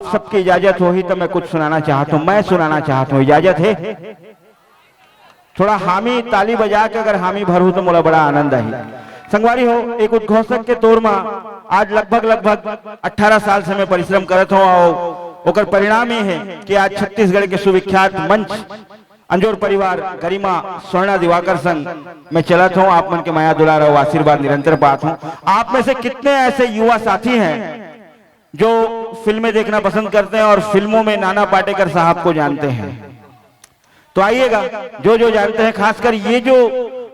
सबकी इजाजत होगी तो मैं कुछ सुनाना चाहता हूं, मैं सुनाना चाहता हूं, इजाजत है? थोड़ा हामी ताली बजा के अगर हामी भरू तो मोला बड़ा आनंद है। संगवारी हो, एक उद्घोषक के तौर में आज लगभग 18 साल से मैं परिश्रम करत हूं और ओकर परिणाम ये है कि आज छत्तीसगढ़ के सुविख्यात मंच अंजोर परिवार गरिमा स्वर्णा दिवाकर संघ में चलत हूं। आप मन के माया दुलार और आशीर्वाद निरंतर पात हूं। आप में से कितने ऐसे युवा साथी हैं जो फिल्में देखना पसंद करते हैं और फिल्मों में नाना पाटेकर साहब को जानते हैं? तो आइएगा, जो जानते हैं, खासकर ये जो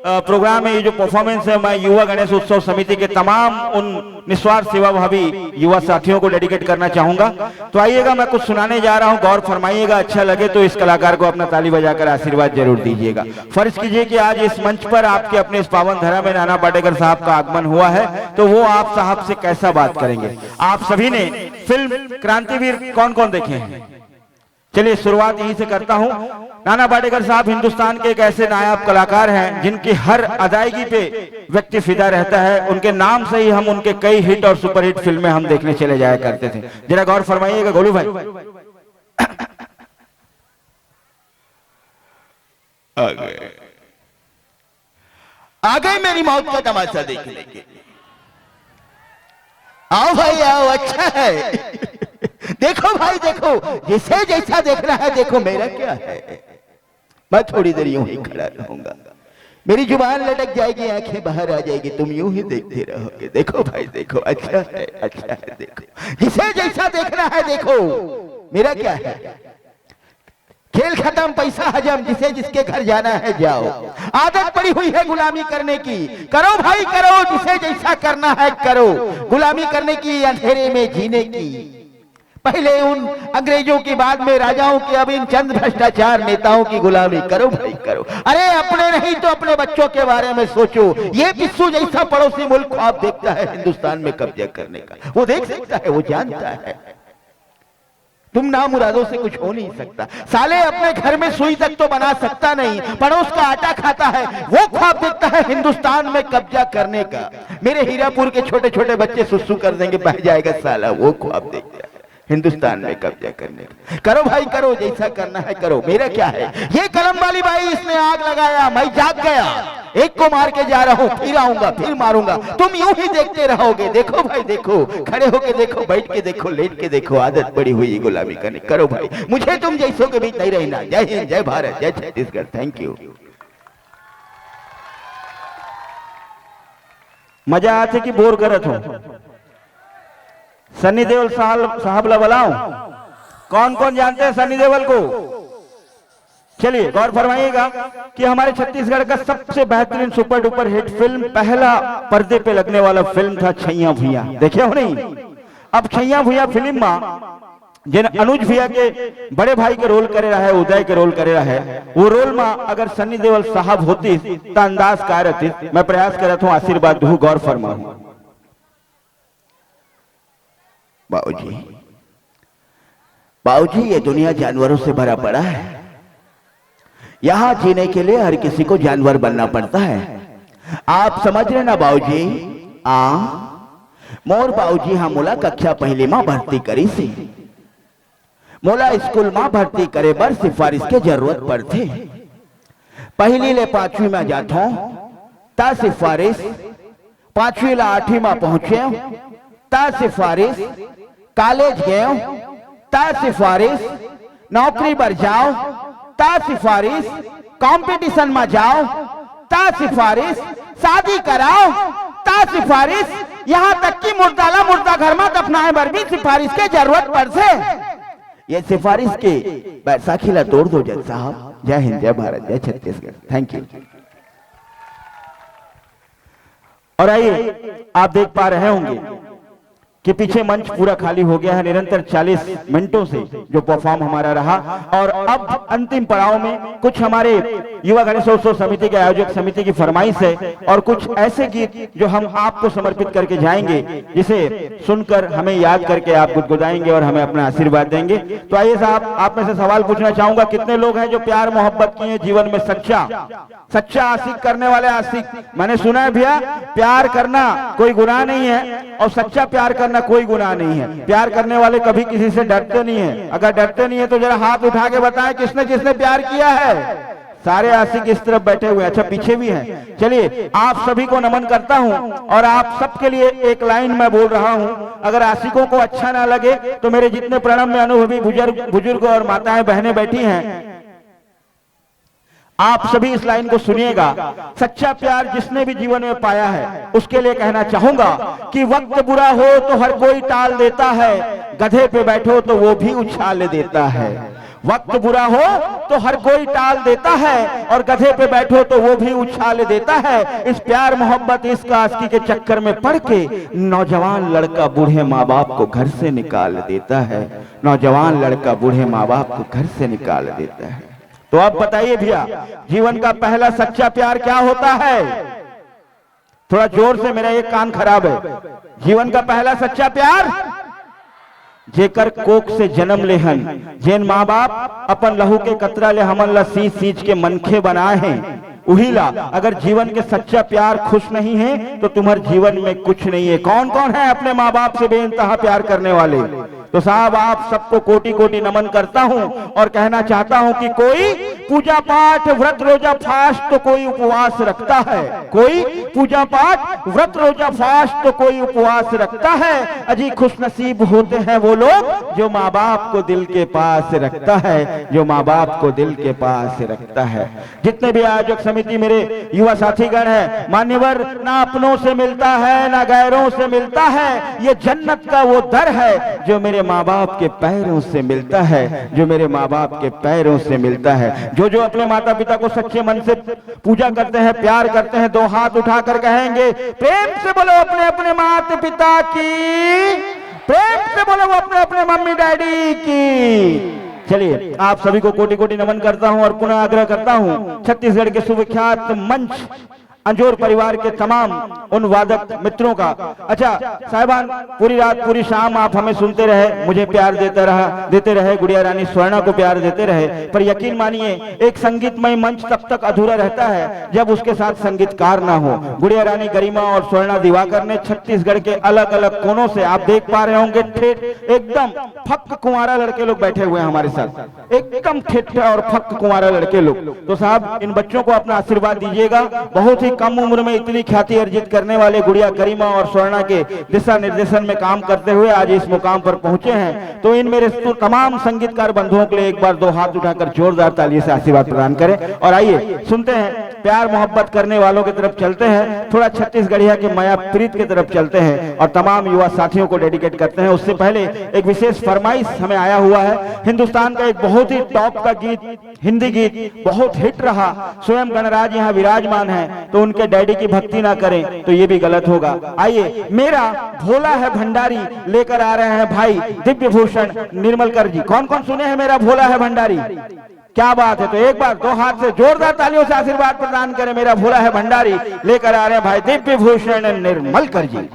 प्रोग्राम है, ये जो परफॉर्मेंस है, मैं युवा गणेश उत्सव समिति के तमाम उन निस्वार्थ सेवाभावी युवा साथियों को डेडिकेट करना चाहूंगा। तो आइएगा, मैं कुछ सुनाने जा रहा हूं, गौर फरमाइएगा, अच्छा लगे तो इस कलाकार को अपना ताली बजाकर आशीर्वाद जरूर दीजिएगा। फर्ज कीजिए कि आज इस मंच पर आपके अपने इस पावन धरा में नाना पाटेकर साहब का आगमन हुआ है, तो वो आप साहब से कैसा बात करेंगे। आप सभी ने फिल्म क्रांतिवीर कौन कौन देखे हैं? चलिए शुरुआत यहीं से करता हूं। नाना पाटेकर साहब हिंदुस्तान के एक ऐसे नायाब कलाकार हैं जिनकी हर अदायगी पे व्यक्ति फिदा रहता है। उनके नाम से ही हम उनके कई हिट और सुपरहिट फिल्में हम देखने चले जाया करते थे। जरा गौर फरमाइएगा गोलू भाई। आ गए मेरी मौत का तमाशा देखने के लिए। आओ भाई आओ, अच्छा है। देखो भाई देखो, जिसे जैसा देखना है देखो, मेरा क्या है। मैं थोड़ी देर यूं ही खड़ा रहूंगा, मेरी जुबान लटक जाएगी, आंखें बाहर आ जाएगी, तुम यूं ही देखते रहोगे। देखो भाई देखो, अच्छा है अच्छा है। देखो जिसे जैसा देखना है देखो, मेरा क्या है। खेल खत्म, पैसा हजम, जिसे जिसके घर जाना है जाओ। आदत पड़ी हुई है गुलामी करने की, करो भाई करो, जिसे जैसा करना है करो। गुलामी करने की, अंधेरे में जीने की, पहले उन अंग्रेजों की, बाद में राजाओं की, अब इन चंद भ्रष्टाचार नेताओं की गुलामी करो भाई करो। अरे अपने नहीं तो अपने बच्चों के बारे में सोचो। ये पिस्सू जैसा पड़ोसी मुल्क ख्वाब देखता है हिंदुस्तान में कब्जा करने का, वो देख सकता है, वो जानता है। तुम नामुरादों से कुछ हो नहीं सकता। साले अपने घर में सुई तक तो बना सकता नहीं, पड़ोस का आटा खाता है, वो ख्वाब देखता है हिंदुस्तान में कब्जा करने का। मेरे हीरापुर के छोटे छोटे बच्चे सुसु कर देंगे, बह जाएगा साला, वो ख्वाब देखता है हिंदुस्तान में कब्जा करने का। करो भाई करो, जैसा करना है करो, मेरा क्या है। ये कलम वाली बाई, इसने आग लगाया, मैं जाग गया, एक को मार के जा रहा हूं, फिर आऊंगा फिर मारूंगा, तुम यूं ही देखते रहोगे। देखो भाई देखो, खड़े होके देखो, बैठ के देखो, लेट के देखो, आदत पड़ी हुई गुलामी करने। करो भाई, मुझे तुम जैसों के बीच नहीं रहना। जय हिंद, जय भारत, जय छत्तीसगढ़। Thank you. मजा आते कि बोर करत हो? सनी देओल साहब ला बुलाऊं? कौन कौन जानते हैं सनी देओल को? चलिए गौर फरमाइएगा कि हमारे छत्तीसगढ़ का सबसे बेहतरीन सुपर डुपर हिट फिल्म, पहला पर्दे पे लगने वाला फिल्म था छैया भुइया। देखे हो नहीं? अब छैया भुइया फिल्म में जिन अनुज भैया के बड़े भाई के रोल करे रहे, उदय के रोल करे रहे, वो रोल में अगर सनी देओल साहब होती तो अंदाज का रहती। मैं प्रयास कर रहा हूँ, आशीर्वाद दू, गौर फरमाऊं। बाबूजी बाबूजी, ये दुनिया जानवरों से भरा पड़ा है। यहां जीने के लिए हर किसी को जानवर बनना पड़ता है। आप समझ रहे ना बाबूजी? मोर बाबूजी हाँ मोला कक्षा पहली में भर्ती करी सी। मोला स्कूल में भर्ती करे बर सिफारिश के जरूरत पड़ती। पहली ले 5वीं में जाता ता सिफारिश, 5वीं ला 8वीं में पहुंचे ता सिफारिश, कॉलेज गए ता सिफारिश, नौकरी पर जाओ ता सिफारिश, कंपटीशन में जाओ ता सिफारिश, शादी कराओ ता सिफारिश, यहां तक कि मुर्दा घर में दफनाए पर भी सिफारिश के जरूरत पड़े। ये सिफारिश के बैसाखी ला तोड़ दो जज साहब। जय हिंद, जय भारत, जय छत्तीसगढ़। Thank you. और आइए, आप देख पा रहे होंगे कि पीछे मंच पूरा खाली हो गया है। निरंतर 40 मिनटों से जो परफॉर्म हमारा रहा, और अब अंतिम पड़ाव में कुछ हमारे युवा गणेशोत्सव समिति के आयोजक समिति की फरमाइश है, और कुछ ऐसे गीत जो हम आपको समर्पित करके जाएंगे, जिसे सुनकर हमें याद करके आप गुदगुदाएंगे और हमें अपना आशीर्वाद देंगे। तो आइए साहब, आप में से सवाल पूछना चाहूंगा, कितने लोग हैं जो प्यार मोहब्बत किए जीवन में? सच्चा आशिक करने वाले आशिक। मैंने सुना है भैया, प्यार करना कोई गुनाह नहीं है, और सच्चा प्यार करना करना कोई गुनाह नहीं है। प्यार करने वाले कभी किसी से डरते नहीं है। अगर डरते नहीं है तो जरा हाथ उठा के बताएं किसने किसने प्यार किया है। सारे आशिक इस तरफ बैठे हुए हैं, अच्छा पीछे भी हैं। चलिए आप सभी को नमन करता हूं और आप सबके लिए एक लाइन मैं बोल रहा हूं। अगर आशिकों को अच्छा ना लगे तो मेरे जितने प्रणव में अनुभवी बुजुर्ग और माताएं बहनें बैठी हैं, आप सभी इस लाइन को सुनिएगा। सच्चा प्यार जिसने भी जीवन में पाया है उसके लिए कहना चाहूंगा कि वक्त बुरा हो तो हर कोई टाल देता है, गधे पे बैठो तो वो भी उछाल देता है। वक्त बुरा हो तो हर कोई टाल देता है और गधे पे बैठो तो वो भी उछाल देता है। इस प्यार मोहब्बत इस आशिकी के चक्कर में पड़ के नौजवान लड़का बूढ़े माँ बाप को घर से निकाल देता है। नौजवान लड़का बूढ़े माँ बाप को घर से निकाल देता है। तो अब बताइए भैया, जीवन का पहला सच्चा प्यार क्या होता है? थोड़ा जोर से, मेरा एक कान खराब है। जीवन का पहला सच्चा प्यार जेकर कोक से जन्म लेहन, जेन माँ बाप अपन लहू के कतरा ले हमन ला सींच सींच के मनखे बनाए हैं, उही ला। अगर जीवन के सच्चा प्यार खुश नहीं है तो तुम्हारे जीवन में कुछ नहीं है। कौन कौन है अपने माँ बाप से बेइंतहा प्यार करने वाले? तो साहब आप सबको कोटि कोटि नमन करता हूं और कहना चाहता हूं कि कोई पूजा पाठ व्रत रोजा फास्ट तो कोई उपवास रखता है, कोई पूजा पाठ व्रत रोजा फास्ट तो कोई उपवास रखता है। अजी खुशनसीब होते हैं वो लोग जो माँ बाप को दिल के पास रखता है, जो माँ बाप को दिल के पास रखता है। जितने भी आयोजक समिति मेरे युवा साथीगण है, मान्यवर, ना अपनों से मिलता है ना गैरों से मिलता है, ये जन्नत का वो दर है जो मेरे माँ बाप के पैरों से मिलता है, जो मेरे माँ बाप के पैरों से मिलता है। जो अपने माता पिता को सच्चे मन से पूजा करते हैं, प्यार करते हैं, दो हाथ उठाकर कहेंगे प्रेम से बोलो अपने अपने माता पिता की, प्रेम से बोलो अपने अपने मम्मी डैडी की। चलिए आप सभी को कोटि कोटि नमन करता हूं और पुनः आग्रह करता हूं छत्तीसगढ़ के सुविख्यात मंच अंजोर परिवार के तमाम उन वादक मित्रों का। अच्छा साहिबान, पूरी रात पूरी शाम आप हमें सुनते रहे, मुझे प्यार देते रहे, गुड़िया रानी स्वर्णा को प्यार देते रहे, पर यकीन मानिए एक संगीतमय मंच तब तक अधूरा रहता है जब उसके साथ संगीतकार ना हो। गुड़िया रानी गरिमा और स्वर्णा दिवाकर ने छत्तीसगढ़ के अलग अलग कोनों से, आप देख पा रहे होंगे, एकदम फक कुंवारा लड़के लोग बैठे हुए हैं हमारे साथ, एकदम ठेठा और फक कुंवारा लड़के लोग। तो साहब इन बच्चों को अपना आशीर्वाद दीजिएगा। बहुत ही कम उम्र में इतनी ख्याति अर्जित करने वाले गुड़िया गरिमा और स्वर्णा के दिशा निर्देशन में काम करते हुए आज इस मुकाम पर पहुंचे हैं। तो इन मेरे तमाम संगीतकार बंधुओं के लिए एक बार दो हाथ उठाकर जोरदार ताली से आशीर्वाद प्रदान करें। और आइए सुनते हैं, प्यार मोहब्बत करने वालों की तरफ चलते हैं, थोड़ा छत्तीसगढ़िया के माया प्रीत की तरफ चलते हैं और तमाम युवा साथियों को डेडिकेट करते हैं। उससे पहले एक विशेष फरमाइश हमें आया हुआ है। हिंदुस्तान का एक बहुत ही टॉप का गीत, हिंदी गीत बहुत हिट रहा, स्वयं गणराज यहाँ विराजमान है, तो उनके डैडी की भक्ति ना करें तो ये भी गलत होगा। आइए, मेरा भोला है भंडारी लेकर आ रहे हैं भाई दिव्य भूषण निर्मलकर जी। कौन कौन सुने हैं मेरा भोला है भंडारी? क्या बात है। तो एक बार दो हाथ से जोरदार तालियों से आशीर्वाद प्रदान करें। मेरा भोला है भंडारी लेकर आ रहे हैं भाई दिव्य भूषण निर्मलकर जी।